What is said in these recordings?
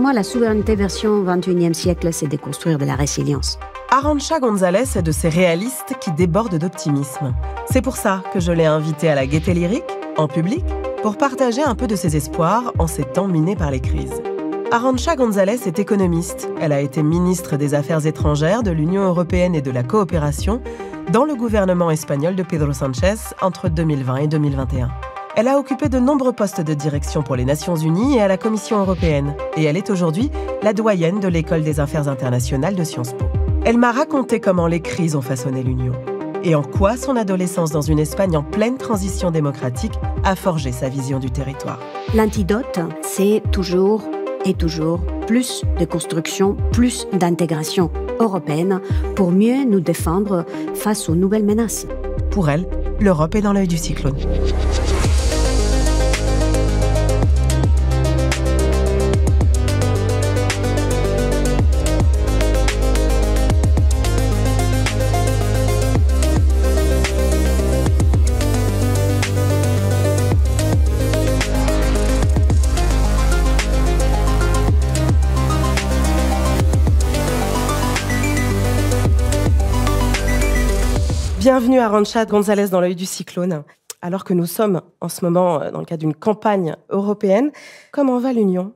moi, la souveraineté version 21e siècle, c'est de construire de la résilience. Arantxa González est de ces réalistes qui débordent d'optimisme. C'est pour ça que je l'ai invitée à la Gaîté Lyrique, en public, pour partager un peu de ses espoirs en ces temps minés par les crises. Arantxa González est économiste. Elle a été ministre des Affaires étrangères, de l'Union européenne et de la coopération dans le gouvernement espagnol de Pedro Sánchez entre 2020 et 2021. Elle a occupé de nombreux postes de direction pour les Nations Unies et à la Commission européenne. Et elle est aujourd'hui la doyenne de l'École des Affaires internationales de Sciences Po. Elle m'a raconté comment les crises ont façonné l'Union et en quoi son adolescence dans une Espagne en pleine transition démocratique a forgé sa vision du territoire. L'antidote, c'est toujours et toujours plus de construction, plus d'intégration européenne pour mieux nous défendre face aux nouvelles menaces. Pour elle, l'Europe est dans l'œil du cyclone. Bienvenue Arantxa González dans l'œil du cyclone. Alors que nous sommes en ce moment dans le cadre d'une campagne européenne, comment va l'Union ?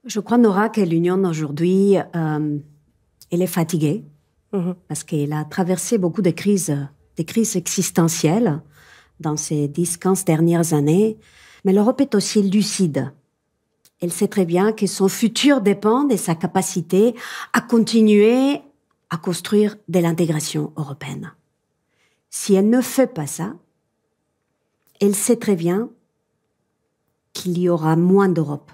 Je crois, Nora, que l'Union aujourd'hui, elle est fatiguée parce qu'elle a traversé beaucoup de crises existentielles dans ces 10-15 dernières années. Mais l'Europe est aussi lucide. Elle sait très bien que son futur dépend de sa capacité à continuer à construire de l'intégration européenne. Si elle ne fait pas ça, elle sait très bien qu'il y aura moins d'Europe.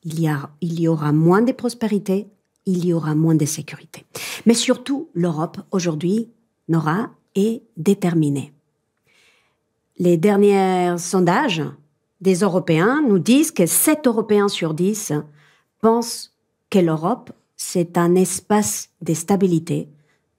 Il y aura moins de prospérité, il y aura moins de sécurité. Mais surtout, l'Europe, aujourd'hui, Nora, est déterminée. Les derniers sondages des Européens nous disent que 7 Européens sur 10 pensent que l'Europe c'est un espace de stabilité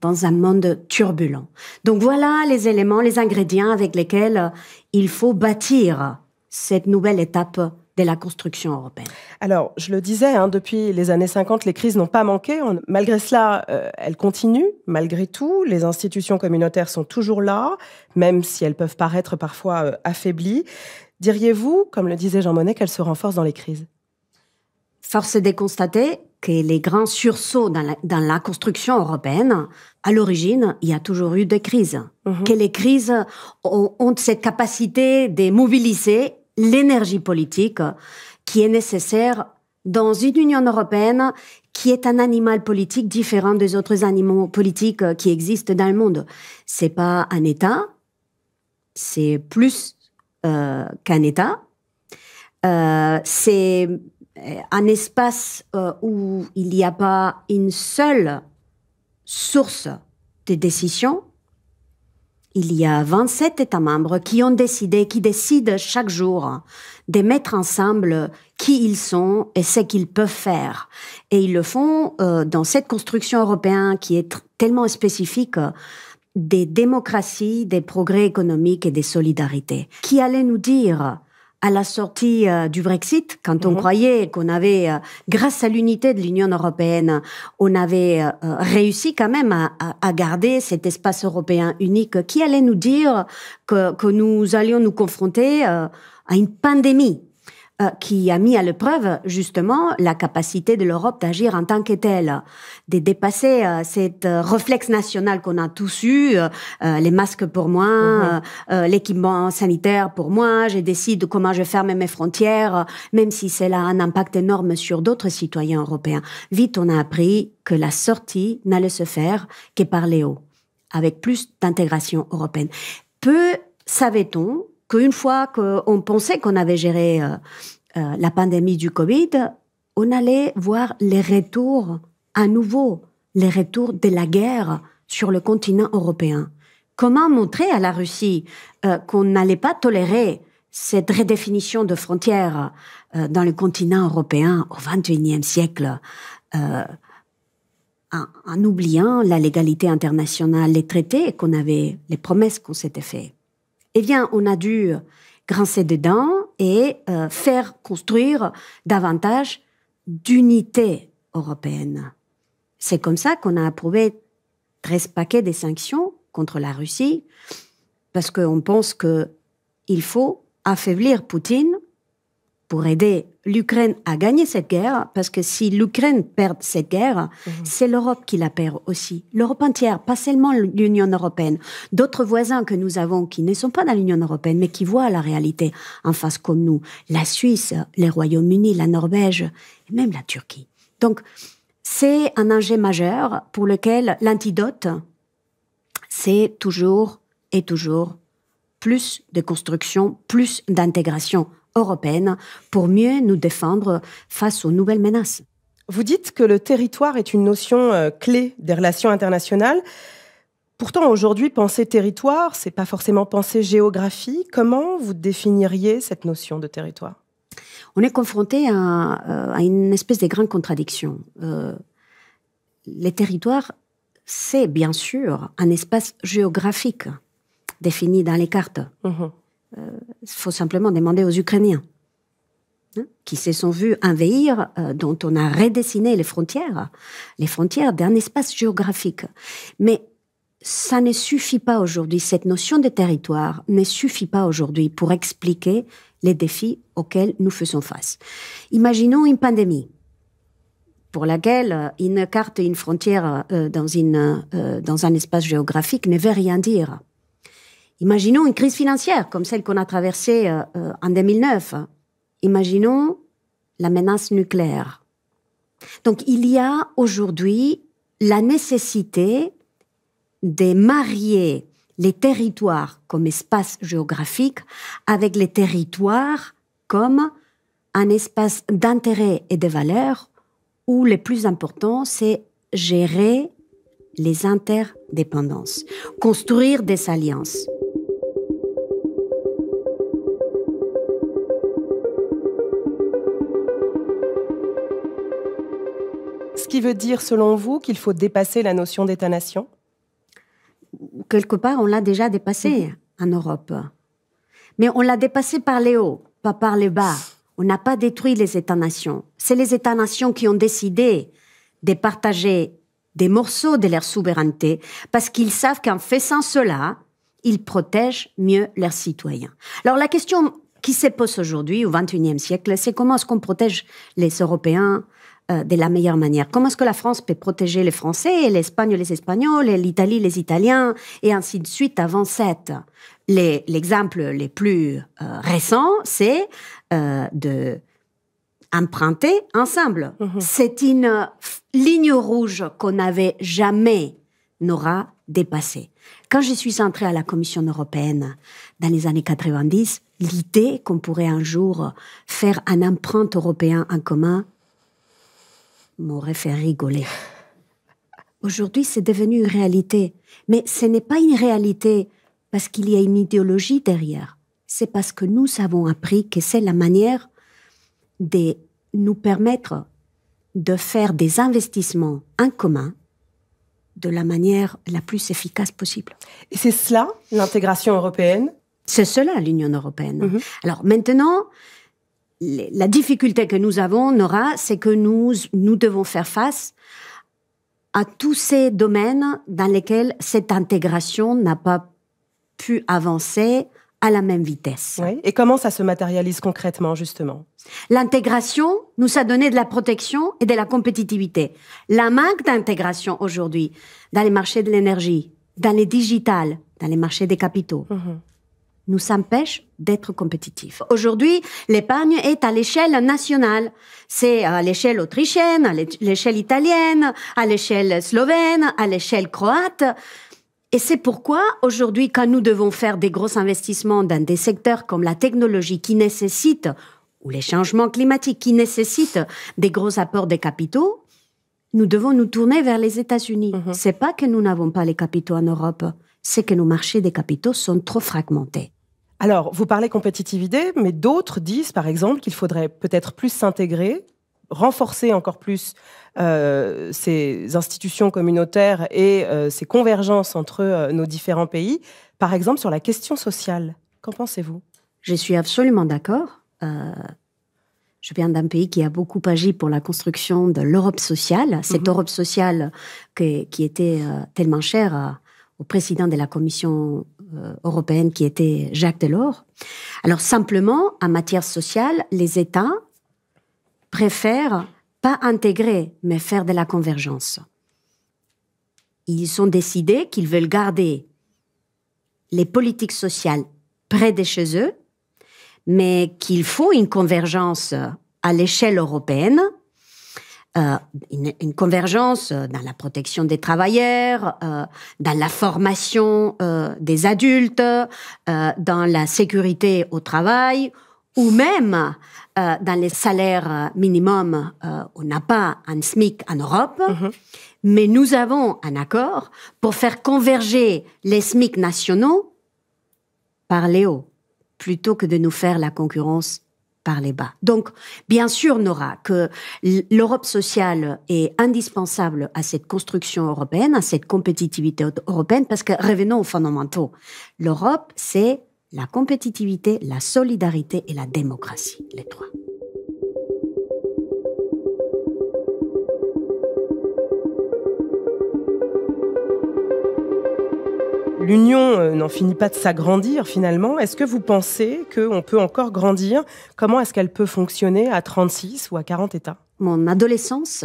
dans un monde turbulent. Donc voilà les éléments, les ingrédients avec lesquels il faut bâtir cette nouvelle étape de la construction européenne. Alors, je le disais, depuis les années 50, les crises n'ont pas manqué. Malgré cela, elles continuent. Malgré tout, les institutions communautaires sont toujours là, même si elles peuvent paraître parfois affaiblies. Diriez-vous, comme le disait Jean Monnet, qu'elles se renforcent dans les crises ? Force est de constater que les grands sursauts dans la construction européenne, à l'origine, il y a toujours eu des crises. Que les crises ont cette capacité de mobiliser l'énergie politique qui est nécessaire dans une Union européenne qui est un animal politique différent des autres animaux politiques qui existent dans le monde. C'est pas un État, c'est plus qu'un État. C'est un espace où il n'y a pas une seule source de décision. Il y a 27 États membres qui décident chaque jour de mettre ensemble qui ils sont et ce qu'ils peuvent faire. Et ils le font dans cette construction européenne qui est tellement spécifique des démocraties, des progrès économiques et des solidarités. Qui allait nous dire à la sortie du Brexit, quand on croyait qu'on avait, grâce à l'unité de l'Union européenne, on avait réussi quand même à garder cet espace européen unique, qui allait nous dire que nous allions nous confronter à une pandémie qui a mis à l'épreuve justement la capacité de l'Europe d'agir en tant que telle, de dépasser cette réflexe national qu'on a tous eu, les masques pour moi, l'équipement sanitaire pour moi, je décide comment je ferme mes frontières, même si cela a un impact énorme sur d'autres citoyens européens. Vite, on a appris que la sortie n'allait se faire que par les hauts, avec plus d'intégration européenne. Peu savait-on qu'une fois qu'on pensait qu'on avait géré la pandémie du Covid, on allait voir les retours à nouveau, les retours de la guerre sur le continent européen. Comment montrer à la Russie qu'on n'allait pas tolérer cette redéfinition de frontières dans le continent européen au XXIe siècle, en oubliant la légalité internationale, les traités qu'on avait, les promesses qu'on s'était fait. Eh bien, on a dû grincer des dents et faire construire davantage d'unité européenne. C'est comme ça qu'on a approuvé 13 paquets de sanctions contre la Russie, parce qu'on pense qu'il faut affaiblir Poutine pour aider l'Ukraine à gagner cette guerre, parce que si l'Ukraine perd cette guerre, c'est l'Europe qui la perd aussi. L'Europe entière, pas seulement l'Union européenne. D'autres voisins que nous avons qui ne sont pas dans l'Union européenne, mais qui voient la réalité en face comme nous. La Suisse, le Royaume-Uni, la Norvège, et même la Turquie. Donc, c'est un enjeu majeur pour lequel l'antidote, c'est toujours et toujours plus de construction, plus d'intégration européenne pour mieux nous défendre face aux nouvelles menaces. Vous dites que le territoire est une notion clé des relations internationales. Pourtant, aujourd'hui, penser territoire, c'est pas forcément penser géographie. Comment vous définiriez cette notion de territoire ? On est confronté à une espèce de grande contradiction. Les territoires, c'est bien sûr un espace géographique défini dans les cartes. Il faut simplement demander aux Ukrainiens, qui se sont vus envahir, dont on a redessiné les frontières d'un espace géographique. Mais ça ne suffit pas aujourd'hui, cette notion de territoire ne suffit pas aujourd'hui pour expliquer les défis auxquels nous faisons face. Imaginons une pandémie pour laquelle une carte, une frontière dans un espace géographique ne veut rien dire. Imaginons une crise financière comme celle qu'on a traversée en 2009. Imaginons la menace nucléaire. Donc, il y a aujourd'hui la nécessité de marier les territoires comme espace géographique avec les territoires comme un espace d'intérêt et de valeur où le plus important, c'est gérer les interdépendances, construire des alliances. Ce qui veut dire, selon vous, qu'il faut dépasser la notion d'État-nation ? Quelque part, on l'a déjà dépassé en Europe. Mais on l'a dépassé par les hauts, pas par les bas. On n'a pas détruit les États-nations. C'est les États-nations qui ont décidé de partager des morceaux de leur souveraineté parce qu'ils savent qu'en faisant cela, ils protègent mieux leurs citoyens. Alors la question qui se pose aujourd'hui, au XXIe siècle, c'est comment est-ce qu'on protège les Européens de la meilleure manière. Comment est-ce que la France peut protéger les Français, l'Espagne les Espagnols, l'Italie les Italiens, et ainsi de suite à 27. L'exemple le plus récent, c'est de emprunter ensemble. C'est une ligne rouge qu'on n'avait jamais n'aura dépassée. Quand je suis entrée à la Commission européenne dans les années 90, l'idée qu'on pourrait un jour faire un emprunt européen en commun m'aurait fait rigoler. Aujourd'hui, c'est devenu une réalité. Mais ce n'est pas une réalité parce qu'il y a une idéologie derrière. C'est parce que nous avons appris que c'est la manière de nous permettre de faire des investissements en commun de la manière la plus efficace possible. Et c'est cela, l'intégration européenne ? C'est cela, l'Union européenne. Alors maintenant, la difficulté que nous avons, Nora, c'est que nous devons faire face à tous ces domaines dans lesquels cette intégration n'a pas pu avancer à la même vitesse. Oui. Et comment ça se matérialise concrètement, justement ? L'intégration nous a donné de la protection et de la compétitivité. La manque d'intégration aujourd'hui dans les marchés de l'énergie, dans les digitales, dans les marchés des capitaux, nous empêche d'être compétitifs. Aujourd'hui, l'épargne est à l'échelle nationale. C'est à l'échelle autrichienne, à l'échelle italienne, à l'échelle slovène, à l'échelle croate. Et c'est pourquoi, aujourd'hui, quand nous devons faire des gros investissements dans des secteurs comme la technologie qui nécessitent, ou les changements climatiques qui nécessitent des gros apports de capitaux, nous devons nous tourner vers les États-Unis. C'est pas que nous n'avons pas les capitaux en Europe, c'est que nos marchés des capitaux sont trop fragmentés. Alors, vous parlez compétitivité, mais d'autres disent, par exemple, qu'il faudrait peut-être plus s'intégrer, renforcer encore plus ces institutions communautaires et ces convergences entre nos différents pays, par exemple sur la question sociale. Qu'en pensez-vous ? Je suis absolument d'accord. Je viens d'un pays qui a beaucoup agi pour la construction de l'Europe sociale, cette Europe sociale qui était tellement chère au président de la Commission européenne qui était Jacques Delors. Alors simplement, en matière sociale, les États préfèrent pas intégrer, mais faire de la convergence. Ils ont décidé qu'ils veulent garder les politiques sociales près de chez eux, mais qu'il faut une convergence à l'échelle européenne, une convergence dans la protection des travailleurs, dans la formation des adultes, dans la sécurité au travail, ou même dans les salaires minimums. On n'a pas un SMIC en Europe, mais nous avons un accord pour faire converger les SMIC nationaux par les hauts, plutôt que de nous faire la concurrence par les bas. Donc, bien sûr, Nora, que l'Europe sociale est indispensable à cette construction européenne, à cette compétitivité européenne, parce que revenons aux fondamentaux. L'Europe, c'est la compétitivité, la solidarité et la démocratie, les trois. L'Union n'en finit pas de s'agrandir finalement. Est-ce que vous pensez qu'on peut encore grandir? Comment est-ce qu'elle peut fonctionner à 36 ou à 40 États? Mon adolescence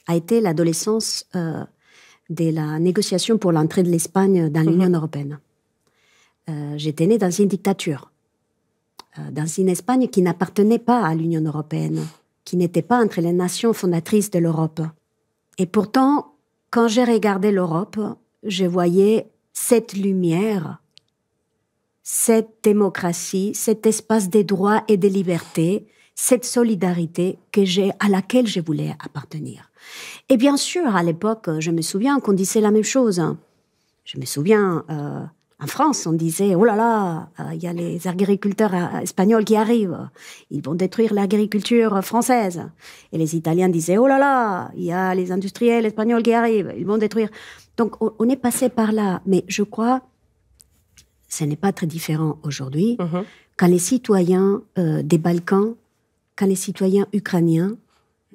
a été l'adolescence de la négociation pour l'entrée de l'Espagne dans l'Union européenne. J'étais née dans une dictature, dans une Espagne qui n'appartenait pas à l'Union européenne, qui n'était pas entre les nations fondatrices de l'Europe. Et pourtant, quand j'ai regardé l'Europe, je voyais cette lumière, cette démocratie, cet espace des droits et des libertés, cette solidarité à laquelle je voulais appartenir. Et bien sûr, à l'époque, je me souviens qu'on disait la même chose. Je me souviens, en France, on disait « Oh là là, il y a les agriculteurs espagnols qui arrivent, ils vont détruire l'agriculture française. » Et les Italiens disaient « Oh là là, il y a les industriels espagnols qui arrivent, ils vont détruire... » Donc, on est passé par là. Mais je crois ce n'est pas très différent aujourd'hui. Quand les citoyens des Balkans, quand les citoyens ukrainiens,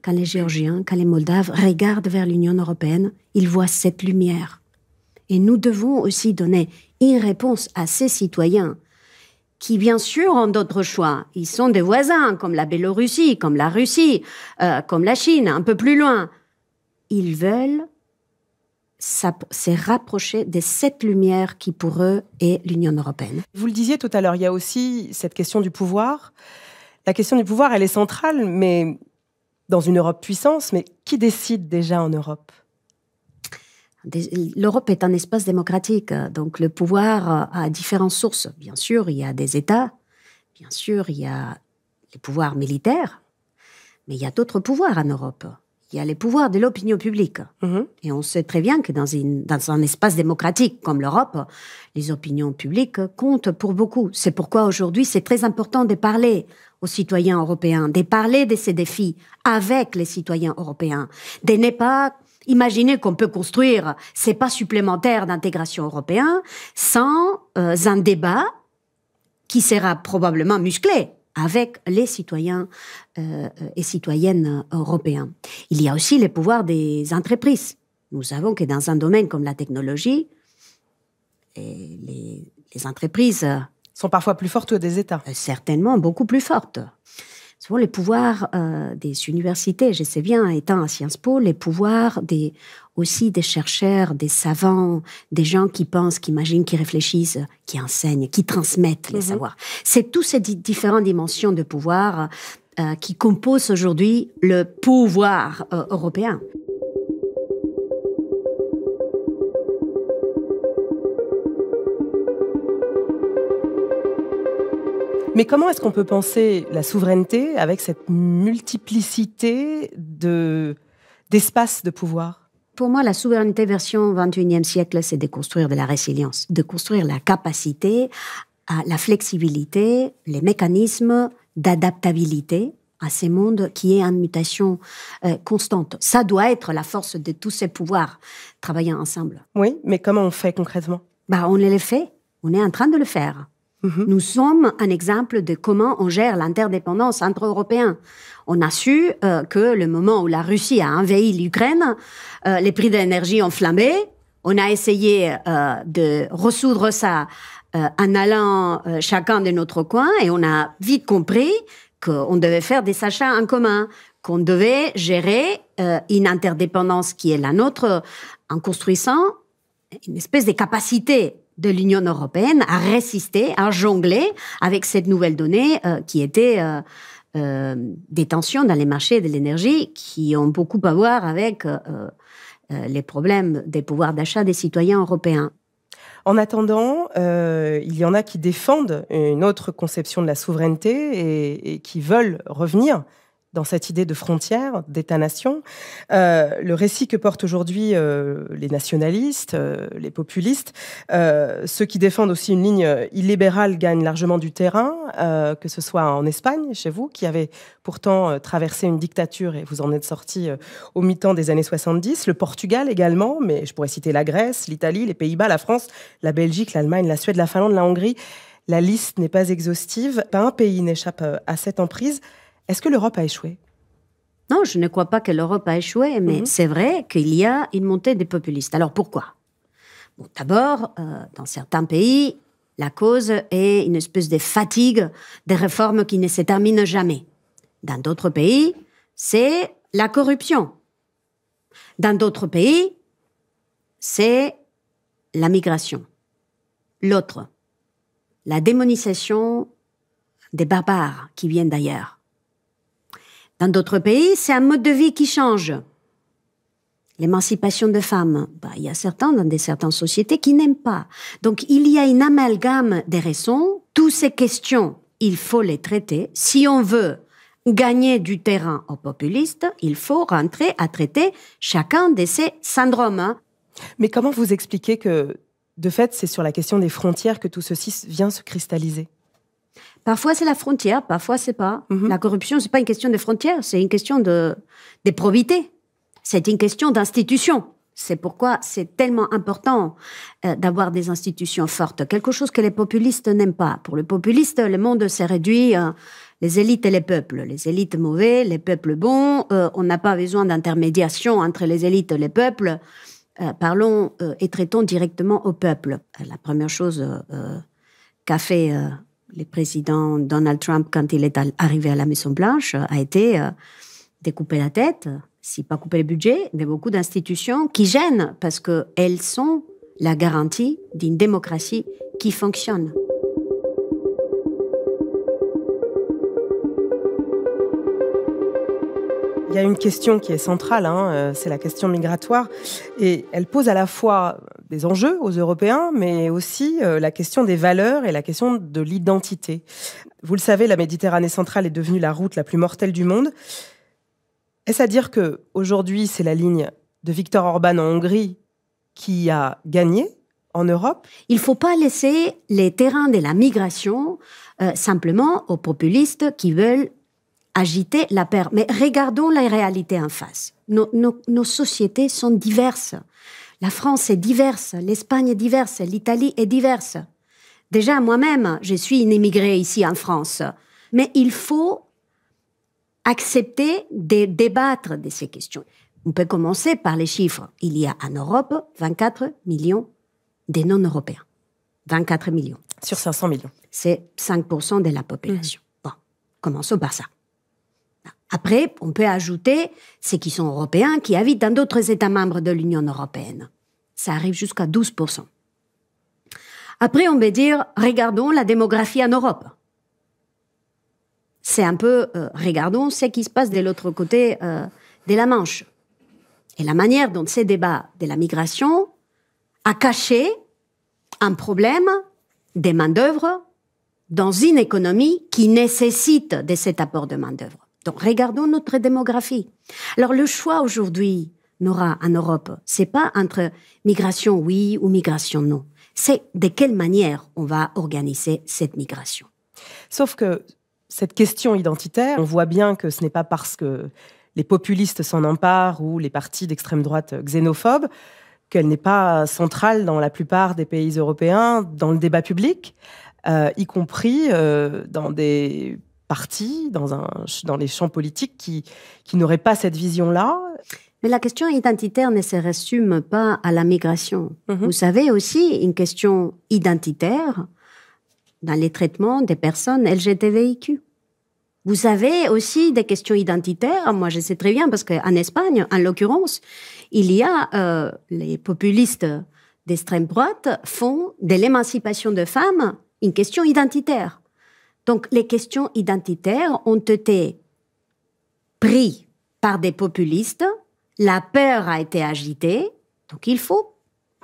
quand les Géorgiens, quand les Moldaves regardent vers l'Union européenne, ils voient cette lumière. Et nous devons aussi donner une réponse à ces citoyens qui, bien sûr, ont d'autres choix. Ils sont des voisins, comme la Biélorussie, comme la Russie, comme la Chine, un peu plus loin. Ils veulent se rapprocher de cette lumière qui, pour eux, est l'Union européenne. Vous le disiez tout à l'heure, il y a aussi cette question du pouvoir. La question du pouvoir, elle est centrale, mais dans une Europe puissance. Mais qui décide déjà en Europe ? L'Europe est un espace démocratique, donc le pouvoir a différentes sources. Bien sûr, il y a des États, bien sûr, il y a les pouvoirs militaires, mais il y a d'autres pouvoirs en Europe. Il y a les pouvoirs de l'opinion publique. Et on sait très bien que dans un espace démocratique comme l'Europe, les opinions publiques comptent pour beaucoup. C'est pourquoi aujourd'hui, c'est très important de parler aux citoyens européens, de parler de ces défis avec les citoyens européens, de ne pas imaginer qu'on peut construire ces pas supplémentaires d'intégration européenne sans un débat qui sera probablement musclé avec les citoyens et citoyennes européens. Il y a aussi les pouvoirs des entreprises. Nous savons que dans un domaine comme la technologie, les entreprises sont parfois plus fortes que des États. Certainement, beaucoup plus fortes. Souvent, les pouvoirs des universités, je sais bien, étant à Sciences Po, les pouvoirs aussi des chercheurs, des savants, des gens qui pensent, qui imaginent, qui réfléchissent, qui enseignent, qui transmettent les savoirs. C'est toutes ces différentes dimensions de pouvoir qui composent aujourd'hui le pouvoir européen. Mais comment est-ce qu'on peut penser la souveraineté avec cette multiplicité d'espaces de pouvoir ? Pour moi, la souveraineté version 21e siècle, c'est de construire de la résilience, de construire la capacité, la flexibilité, les mécanismes d'adaptabilité à ces mondes qui est en mutation constante. Ça doit être la force de tous ces pouvoirs travaillant ensemble. Oui, mais comment on fait concrètement ? On les fait, on est en train de le faire. Nous sommes un exemple de comment on gère l'interdépendance entre Européens. On a su que le moment où la Russie a envahi l'Ukraine, les prix de l'énergie ont flambé. On a essayé de ressoudre ça en allant chacun de notre coin et on a vite compris qu'on devait faire des achats en commun, qu'on devait gérer une interdépendance qui est la nôtre en construisant une espèce de capacité de l'Union européenne à résister, à jongler avec cette nouvelle donnée qui était des tensions dans les marchés de l'énergie qui ont beaucoup à voir avec les problèmes des pouvoirs d'achat des citoyens européens. En attendant, il y en a qui défendent une autre conception de la souveraineté et qui veulent revenir dans cette idée de frontières, d'État-nation. Le récit que portent aujourd'hui les nationalistes, les populistes, ceux qui défendent aussi une ligne illibérale gagnent largement du terrain, que ce soit en Espagne, chez vous, qui avez pourtant traversé une dictature et vous en êtes sorti au mi-temps des années 70, le Portugal également, mais je pourrais citer la Grèce, l'Italie, les Pays-Bas, la France, la Belgique, l'Allemagne, la Suède, la Finlande, la Hongrie. La liste n'est pas exhaustive, pas un pays n'échappe à cette emprise. Est-ce que l'Europe a échoué? Non, je ne crois pas que l'Europe a échoué, mais c'est vrai qu'il y a une montée des populistes. Alors pourquoi? Bon, d'abord, dans certains pays, la cause est une espèce de fatigue des réformes qui ne se terminent jamais. Dans d'autres pays, c'est la corruption. Dans d'autres pays, c'est la migration. L'autre, la démonisation des barbares qui viennent d'ailleurs. Dans d'autres pays, c'est un mode de vie qui change. L'émancipation des femmes, il y a certains dans certaines sociétés qui n'aiment pas. Donc, il y a une amalgame des raisons. Toutes ces questions, il faut les traiter. Si on veut gagner du terrain aux populistes, il faut rentrer à traiter chacun de ces syndromes. Mais comment vous expliquez que, de fait, c'est sur la question des frontières que tout ceci vient se cristalliser? Parfois, c'est la frontière, parfois, c'est pas. La corruption, c'est pas une question de frontières, c'est une question de probité. C'est une question d'institution. C'est pourquoi c'est tellement important d'avoir des institutions fortes. Quelque chose que les populistes n'aiment pas. Pour les populistes, le monde s'est réduit les élites et les peuples. Les élites mauvais, les peuples bons. On n'a pas besoin d'intermédiation entre les élites et les peuples. Parlons et traitons directement au peuple. La première chose qu'a fait le président Donald Trump, quand il est arrivé à la Maison-Blanche, a été de couper la tête, si pas couper le budget, de beaucoup d'institutions qui gênent parce qu'elles sont la garantie d'une démocratie qui fonctionne. Il y a une question qui est centrale, c'est la question migratoire. Et elle pose à la fois des enjeux aux Européens, mais aussi la question des valeurs et la question de l'identité. Vous le savez, la Méditerranée centrale est devenue la route la plus mortelle du monde. Est-ce à dire qu'aujourd'hui, c'est la ligne de Viktor Orban en Hongrie qui a gagné en Europe? Il ne faut pas laisser les terrains de la migration simplement aux populistes qui veulent agiter la peur. Mais regardons la réalité en face. Nos sociétés sont diverses. La France est diverse, l'Espagne est diverse, l'Italie est diverse. Déjà, moi-même, je suis une immigrée ici en France. Mais il faut accepter de débattre de ces questions. On peut commencer par les chiffres. Il y a en Europe 24 millions de non-européens. 24 millions. Sur 500 millions. C'est 5% de la population. Bon, commençons par ça. Après, on peut ajouter ceux qui sont européens, qui habitent dans d'autres États membres de l'Union européenne. Ça arrive jusqu'à 12%. Après, on peut dire, regardons la démographie en Europe. C'est un peu, regardons ce qui se passe de l'autre côté de la Manche. Et la manière dont ces débats de la migration a caché un problème des main-d'œuvre dans une économie qui nécessite de cet apport de main-d'œuvre. Donc, regardons notre démographie. Alors, le choix aujourd'hui, Nora, en Europe, c'est pas entre migration oui ou migration non. C'est de quelle manière on va organiser cette migration. Sauf que cette question identitaire, on voit bien que ce n'est pas parce que les populistes s'en emparent ou les partis d'extrême droite xénophobes qu'elle n'est pas centrale dans la plupart des pays européens, dans le débat public, y compris dans des partis, dans les champs politiques qui n'auraient pas cette vision-là. Mais la question identitaire ne se résume pas à la migration. Vous savez aussi, une question identitaire dans les traitements des personnes LGBTIQ. Vous avez aussi des questions identitaires, moi je sais très bien, parce qu'en Espagne, en l'occurrence, il y a les populistes d'extrême droite font de l'émancipation de femmes une question identitaire. Donc les questions identitaires ont été prises par des populistes, la peur a été agitée, donc il faut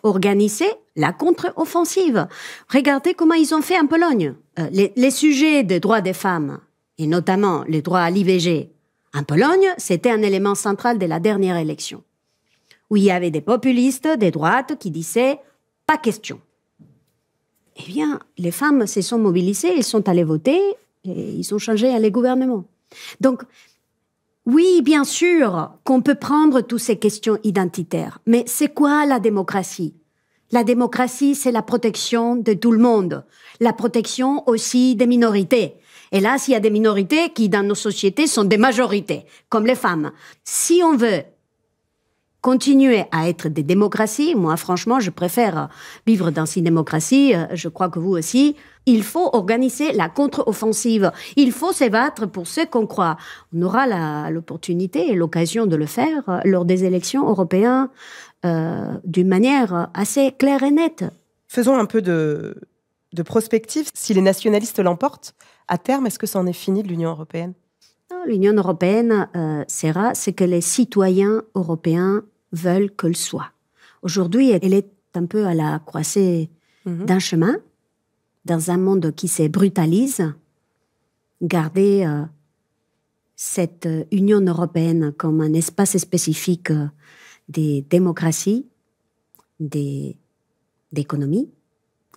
organiser la contre-offensive. Regardez comment ils ont fait en Pologne. Les sujets des droits des femmes, et notamment les droits à l'IVG, en Pologne, c'était un élément central de la dernière élection, où il y avait des populistes, des droites, qui disaient « pas question ». Eh bien, les femmes se sont mobilisées, elles sont allées voter, et ils ont changé les gouvernements. Donc, oui, bien sûr qu'on peut prendre toutes ces questions identitaires, mais c'est quoi la démocratie ? La démocratie, c'est la protection de tout le monde, la protection aussi des minorités. Hélas, il y a des minorités qui, dans nos sociétés, sont des majorités, comme les femmes. Si on veut continuer à être des démocraties, moi, franchement, je préfère vivre dans une démocratie, je crois que vous aussi, il faut organiser la contre-offensive. Il faut se battre pour ce qu'on croit. On aura l'opportunité et l'occasion de le faire lors des élections européennes d'une manière assez claire et nette. Faisons un peu de prospective. Si les nationalistes l'emportent, à terme, est-ce que c'en est fini de l'Union européenne ? L'Union européenne sera ce que les citoyens européens veulent qu'elle soit. Aujourd'hui, elle est un peu à la croisée d'un chemin, dans un monde qui se brutalise. Garder cette Union européenne comme un espace spécifique des démocraties, des économies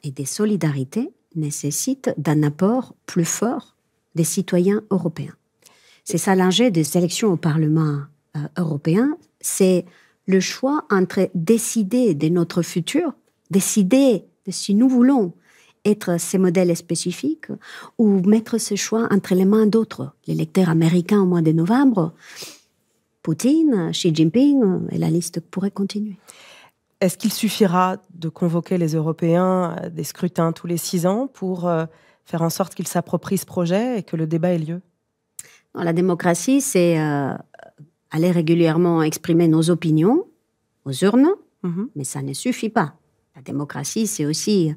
et des solidarités nécessite d'un apport plus fort des citoyens européens. C'est ça l'enjeu des élections au Parlement européen, c'est le choix entre décider de notre futur, décider de si nous voulons être ces modèles spécifiques, ou mettre ce choix entre les mains d'autres, l'électeur américain au mois de novembre, Poutine, Xi Jinping, et la liste pourrait continuer. Est-ce qu'il suffira de convoquer les Européens à des scrutins tous les 6 ans pour faire en sorte qu'ils s'approprient ce projet et que le débat ait lieu ? Non, la démocratie, c'est aller régulièrement exprimer nos opinions aux urnes, mais ça ne suffit pas. La démocratie, c'est aussi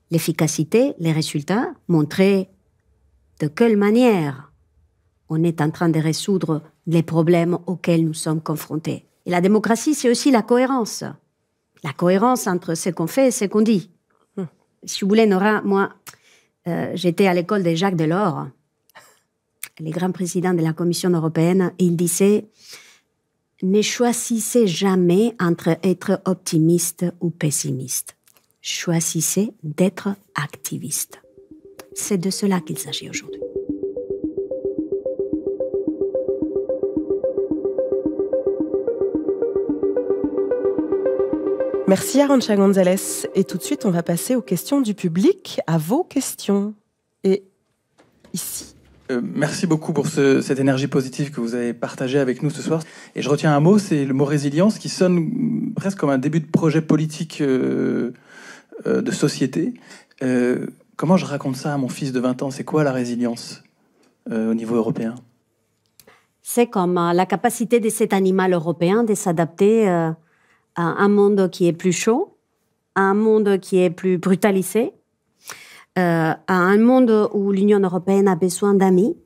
l'efficacité, les résultats, montrer de quelle manière on est en train de résoudre les problèmes auxquels nous sommes confrontés. Et la démocratie, c'est aussi la cohérence. La cohérence entre ce qu'on fait et ce qu'on dit. Si vous voulez, Nora, moi, j'étais à l'école de Jacques Delors, le grand président de la Commission européenne, et il disait « Ne choisissez jamais entre être optimiste ou pessimiste. Choisissez d'être activiste. » C'est de cela qu'il s'agit aujourd'hui. Merci Arantxa González. Et tout de suite, on va passer aux questions du public, à vos questions. Et ici. Merci beaucoup pour cette énergie positive que vous avez partagée avec nous ce soir. Et je retiens un mot, c'est le mot résilience, qui sonne presque comme un début de projet politique de société. Comment je raconte ça à mon fils de 20 ans ? C'est quoi la résilience au niveau européen ? C'est comme la capacité de cet animal européen de s'adapter à un monde qui est plus chaud, à un monde qui est plus brutalisé, à un monde où l'Union européenne a besoin d'amis,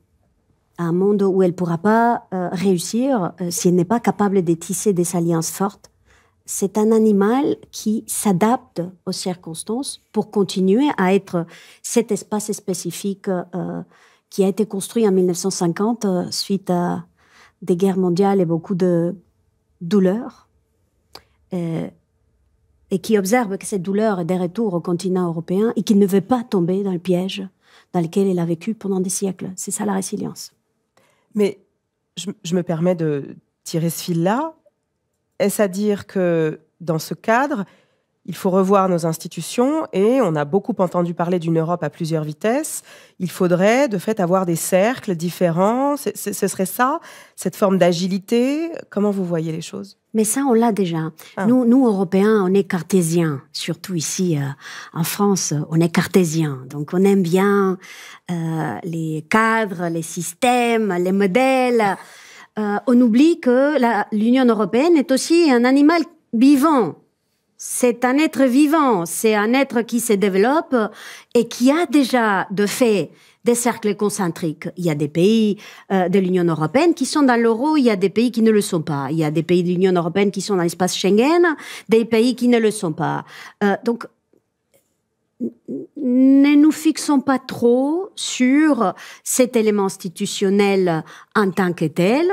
à un monde où elle ne pourra pas réussir si elle n'est pas capable de tisser des alliances fortes. C'est un animal qui s'adapte aux circonstances pour continuer à être cet espace spécifique qui a été construit en 1950 suite à des guerres mondiales et beaucoup de douleurs. Et qui observe que cette douleur est de retour au continent européen et qui ne veut pas tomber dans le piège dans lequel elle a vécu pendant des siècles. C'est ça la résilience. Mais je me permets de tirer ce fil-là. Est-ce à dire que dans ce cadre, il faut revoir nos institutions et on a beaucoup entendu parler d'une Europe à plusieurs vitesses. Il faudrait, de fait, avoir des cercles différents. Ce serait ça, cette forme d'agilité. Comment vous voyez les choses ? Mais ça, on l'a déjà. Ah. Nous, Européens, on est cartésiens. Surtout ici, en France, on est cartésiens. Donc, on aime bien les cadres, les systèmes, les modèles. On oublie que l'Union européenne est aussi un animal vivant. C'est un être vivant, c'est un être qui se développe et qui a déjà, de fait, des cercles concentriques. Il y a des pays de l'Union européenne qui sont dans l'euro, il y a des pays qui ne le sont pas. Il y a des pays de l'Union européenne qui sont dans l'espace Schengen, des pays qui ne le sont pas. Donc, ne nous fixons pas trop sur cet élément institutionnel en tant que tel.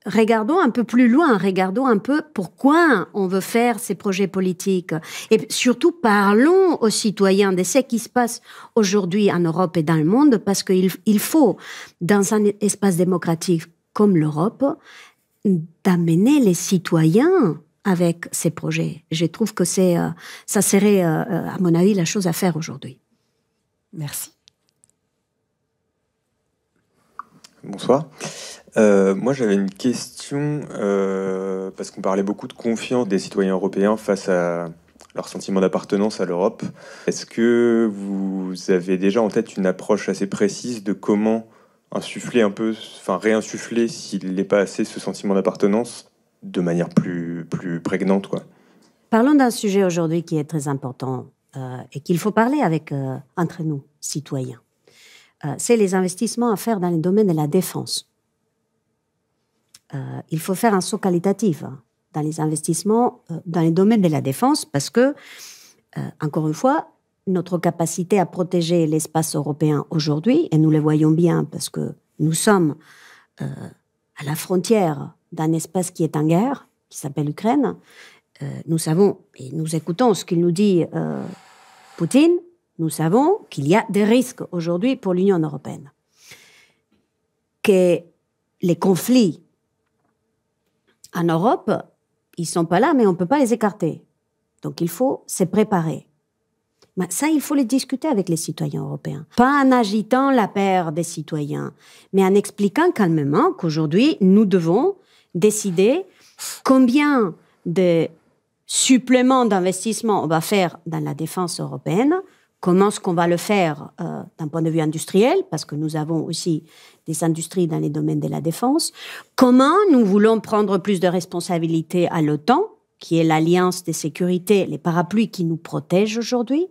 Regardons un peu plus loin, regardons un peu pourquoi on veut faire ces projets politiques. Et surtout, parlons aux citoyens de ce qui se passe aujourd'hui en Europe et dans le monde, parce qu'il faut, dans un espace démocratique comme l'Europe, d'amener les citoyens avec ces projets. Je trouve que ça serait, à mon avis, la chose à faire aujourd'hui. Merci. Bonsoir. Moi, j'avais une question, parce qu'on parlait beaucoup de confiance des citoyens européens face à leur sentiment d'appartenance à l'Europe. Est-ce que vous avez déjà en tête une approche assez précise de comment réinsuffler, s'il n'est pas assez, ce sentiment d'appartenance de manière plus prégnante, quoi ? Parlons d'un sujet aujourd'hui qui est très important et qu'il faut parler entre nous, citoyens. C'est les investissements à faire dans le domaine de la défense. Il faut faire un saut qualitatif dans les investissements dans les domaines de la défense parce que, encore une fois, notre capacité à protéger l'espace européen aujourd'hui, et nous le voyons bien parce que nous sommes à la frontière d'un espace qui est en guerre, qui s'appelle l'Ukraine, nous savons, et nous écoutons ce qu'il nous dit Poutine, nous savons qu'il y a des risques aujourd'hui pour l'Union européenne. Que les conflits en Europe, ils ne sont pas là, mais on ne peut pas les écarter. Donc, il faut se préparer. Mais ça, il faut le discuter avec les citoyens européens. Pas en agitant la peur des citoyens, mais en expliquant calmement qu'aujourd'hui, nous devons décider combien de suppléments d'investissement on va faire dans la défense européenne, comment est-ce qu'on va le faire d'un point de vue industriel, parce que nous avons aussi des industries dans les domaines de la défense. Comment nous voulons prendre plus de responsabilités à l'OTAN, qui est l'alliance de sécurité, les parapluies qui nous protègent aujourd'hui.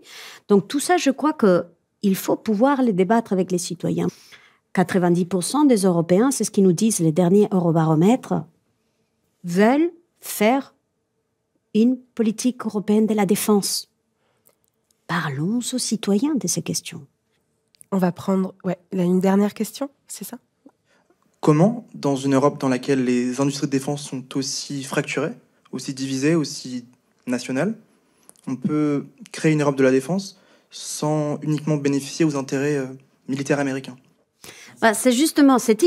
Donc tout ça, je crois qu'il faut pouvoir les débattre avec les citoyens. 90% des Européens, c'est ce qu'ils nous disent les derniers Eurobaromètres, veulent faire une politique européenne de la défense. Parlons aux citoyens de ces questions. On va prendre une dernière question, c'est ça ? Comment, dans une Europe dans laquelle les industries de défense sont aussi fracturées, aussi divisées, aussi nationales, on peut créer une Europe de la défense sans uniquement bénéficier aux intérêts militaires américains ? C'est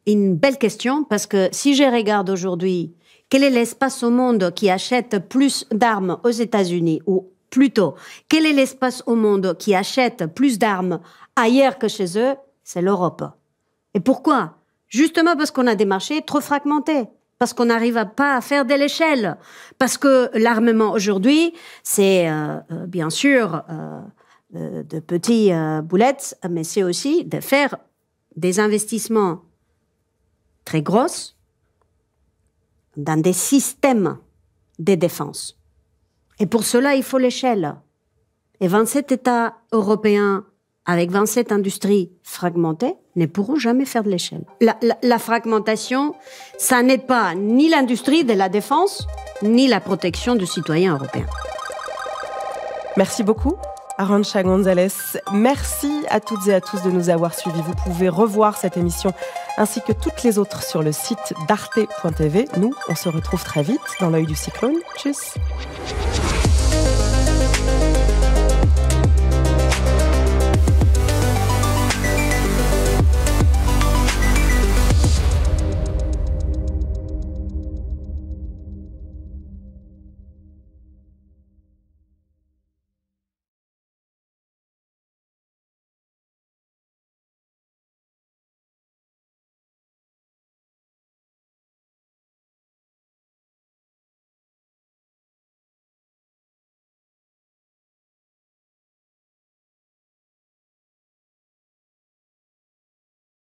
une belle question, parce que si je regarde aujourd'hui, quel est l'espace au monde qui achète plus d'armes aux États-Unis, ou plutôt, quel est l'espace au monde qui achète plus d'armes ailleurs que chez eux? C'est l'Europe. Et pourquoi? Justement parce qu'on a des marchés trop fragmentés, parce qu'on n'arrive pas à faire de l'échelle, parce que l'armement aujourd'hui, c'est bien sûr de petits boulettes, mais c'est aussi de faire des investissements très grosses dans des systèmes de défense. Et pour cela, il faut l'échelle. Et 27 États européens avec 27 industries fragmentées ne pourront jamais faire de l'échelle. La fragmentation, ça n'aide pas ni l'industrie de la défense, ni la protection du citoyen européen. Merci beaucoup, Arantxa González. Merci à toutes et à tous de nous avoir suivis. Vous pouvez revoir cette émission ainsi que toutes les autres sur le site d'arte.tv. Nous, on se retrouve très vite dans l'œil du cyclone. Tchuss.